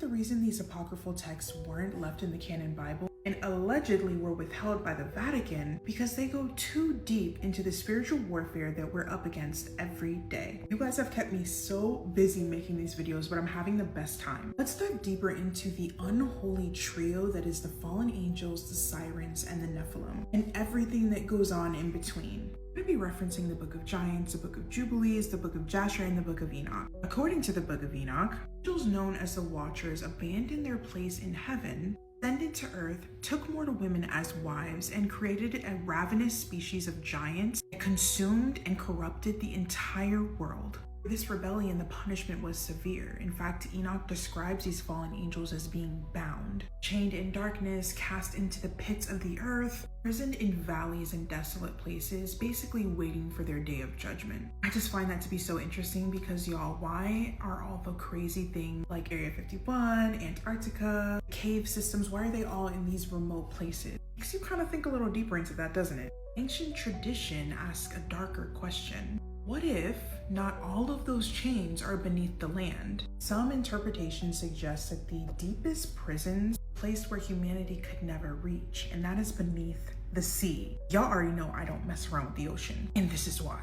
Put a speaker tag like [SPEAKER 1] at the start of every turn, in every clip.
[SPEAKER 1] the reason these apocryphal texts weren't left in the canon Bible and allegedly were withheld by the Vatican because they go too deep into the spiritual warfare that we're up against every day. You guys have kept me so busy making these videos, but I'm having the best time. Let's dive deeper into the unholy trio that is the fallen angels, the sirens, and the Nephilim, and everything that goes on in between. I'm going to be referencing the Book of Giants, the Book of Jubilees, the Book of Jasher, and the Book of Enoch. According to the Book of Enoch, angels known as the Watchers abandoned their place in heaven, descended to earth, took mortal women as wives, and created a ravenous species of giants that consumed and corrupted the entire world. For this rebellion, the punishment was severe. In fact, Enoch describes these fallen angels as being bound, chained in darkness, cast into the pits of the earth, imprisoned in valleys and desolate places, basically waiting for their day of judgment. I just find that to be so interesting because, y'all, why are all the crazy things like Area 51, Antarctica, cave systems, why are they all in these remote places? Makes you kind of think a little deeper into that, doesn't it? Ancient tradition asks a darker question. What if not all of those chains are beneath the land? Some interpretations suggest that the deepest prisons, a place where humanity could never reach, and that is beneath the sea. Y'all already know I don't mess around with the ocean, and this is why.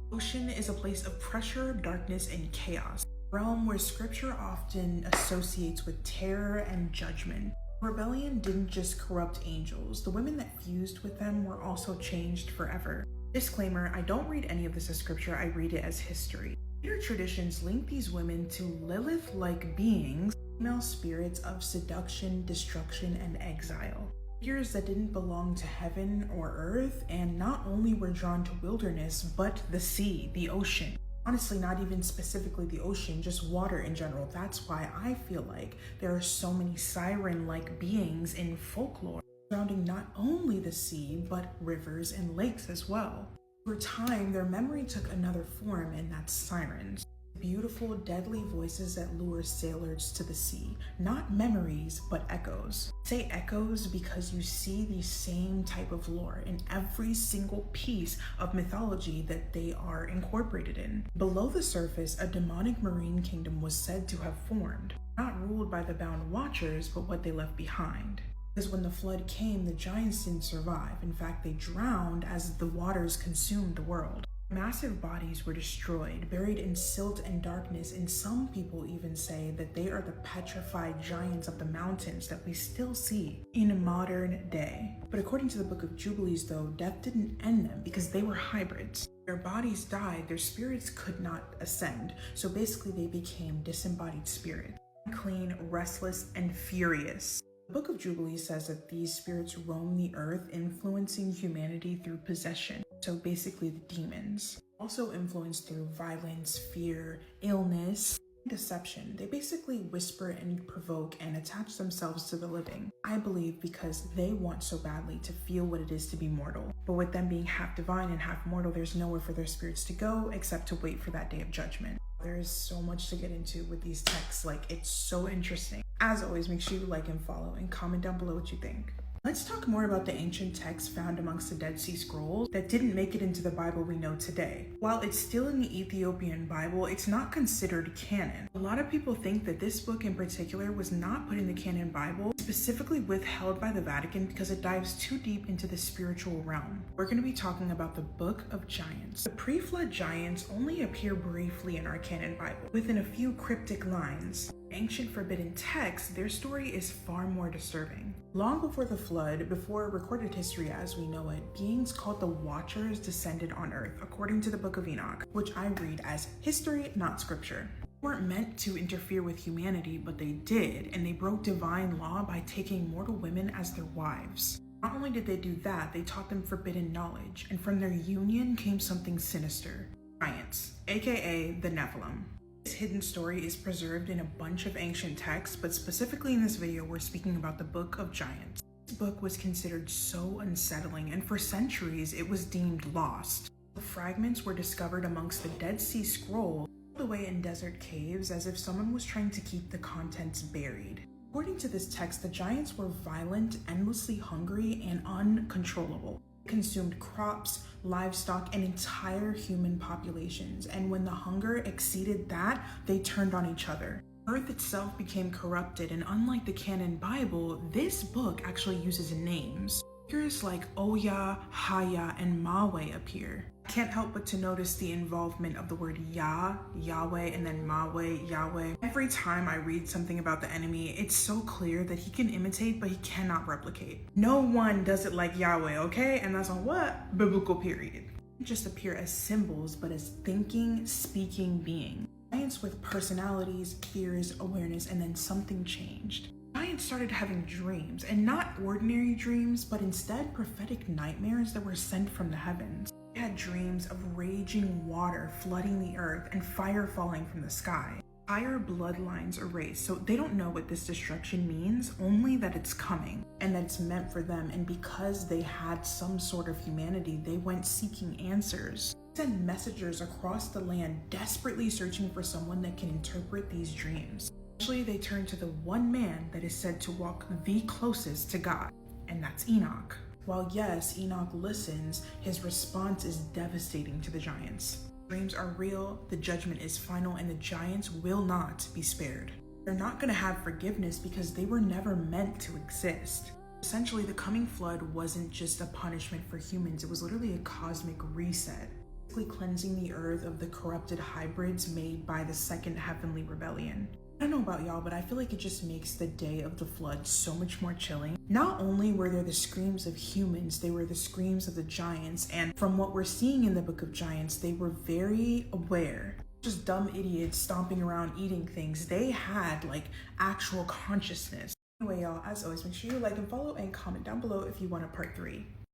[SPEAKER 1] The ocean is a place of pressure, darkness, and chaos, a realm where scripture often associates with terror and judgment. Rebellion didn't just corrupt angels, the women that fused with them were also changed forever. Disclaimer, I don't read any of this as scripture, I read it as history. Later traditions link these women to Lilith-like beings, female spirits of seduction, destruction, and exile. Figures that didn't belong to heaven or earth, and not only were drawn to wilderness, but the sea, the ocean. Honestly, not even specifically the ocean, just water in general. That's why I feel like there are so many siren-like beings in folklore surrounding not only the sea, but rivers and lakes as well. Over time, their memory took another form, and that's sirens. Beautiful, deadly voices that lure sailors to the sea. Not memories, but echoes. I say echoes because you see the same type of lore in every single piece of mythology that they are incorporated in. Below the surface, a demonic marine kingdom was said to have formed, not ruled by the bound watchers, but what they left behind. Because when the flood came, the giants didn't survive. In fact, they drowned as the waters consumed the world. Massive bodies were destroyed, buried in silt and darkness, and some people even say that they are the petrified giants of the mountains that we still see in modern day. But according to the Book of Jubilees, though, death didn't end them because they were hybrids. Their bodies died, their spirits could not ascend, so basically they became disembodied spirits, unclean, restless, and furious. The Book of Jubilees says that these spirits roam the earth, influencing humanity through possession. So basically the demons. Also influenced through violence, fear, illness, and deception. They basically whisper and provoke and attach themselves to the living. I believe because they want so badly to feel what it is to be mortal. But with them being half divine and half mortal, there's nowhere for their spirits to go except to wait for that day of judgment. There is so much to get into with these texts, like it's so interesting. As always, make sure you like and follow and comment down below what you think. Let's talk more about the ancient texts found amongst the Dead Sea Scrolls that didn't make it into the Bible we know today. While it's still in the Ethiopian Bible, it's not considered canon. A lot of people think that this book in particular was not put in the canon Bible, specifically withheld by the Vatican because it dives too deep into the spiritual realm. We're going to be talking about the Book of Giants. The pre-flood giants only appear briefly in our canon Bible, within a few cryptic lines. Ancient forbidden texts, their story is far more disturbing. Long before the flood, before recorded history as we know it, beings called the Watchers descended on earth, according to the Book of Enoch, which I read as history, not scripture. They weren't meant to interfere with humanity, but they did, and they broke divine law by taking mortal women as their wives. Not only did they do that, they taught them forbidden knowledge, and from their union came something sinister. Giants, aka the Nephilim. This hidden story is preserved in a bunch of ancient texts, but specifically in this video, we're speaking about the Book of Giants. This book was considered so unsettling, and for centuries, it was deemed lost. The fragments were discovered amongst the Dead Sea Scrolls, all the way in desert caves, as if someone was trying to keep the contents buried. According to this text, the giants were violent, endlessly hungry, and uncontrollable. They consumed crops, livestock, and entire human populations, and when the hunger exceeded that, they turned on each other. Earth itself became corrupted, and unlike the canon Bible, this book actually uses names. Figures like Oya, Haya, and Mawe appear. I can't help but to notice the involvement of the word Yah, Yahweh, and then Mawe, Yahweh. Every time I read something about the enemy, it's so clear that he can imitate, but he cannot replicate. No one does it like Yahweh, okay? And that's on what? Biblical period. They just appear as symbols, but as thinking, speaking beings. Giants with personalities, fears, awareness, and then something changed. Giants started having dreams, and not ordinary dreams, but instead prophetic nightmares that were sent from the heavens. They had dreams of raging water flooding the earth and fire falling from the sky. Entire bloodlines erased, so they don't know what this destruction means, only that it's coming and that it's meant for them. And because they had some sort of humanity, they went seeking answers. They sent messengers across the land desperately searching for someone that can interpret these dreams. Eventually, they turn to the one man that is said to walk the closest to God, and that's Enoch. While yes, Enoch listens, his response is devastating to the giants. Dreams are real, the judgment is final, and the giants will not be spared. They're not going to have forgiveness because they were never meant to exist. Essentially, the coming flood wasn't just a punishment for humans, it was literally a cosmic reset, basically cleansing the earth of the corrupted hybrids made by the second heavenly rebellion. I don't know about y'all, but I feel like it just makes the day of the flood so much more chilling. Not only were there the screams of humans, they were the screams of the giants, and from what we're seeing in the book of Giants, they were very aware. Just dumb idiots stomping around eating things. They had like actual consciousness. Anyway, y'all, as always, make sure you like and follow and comment down below if you want a part 3.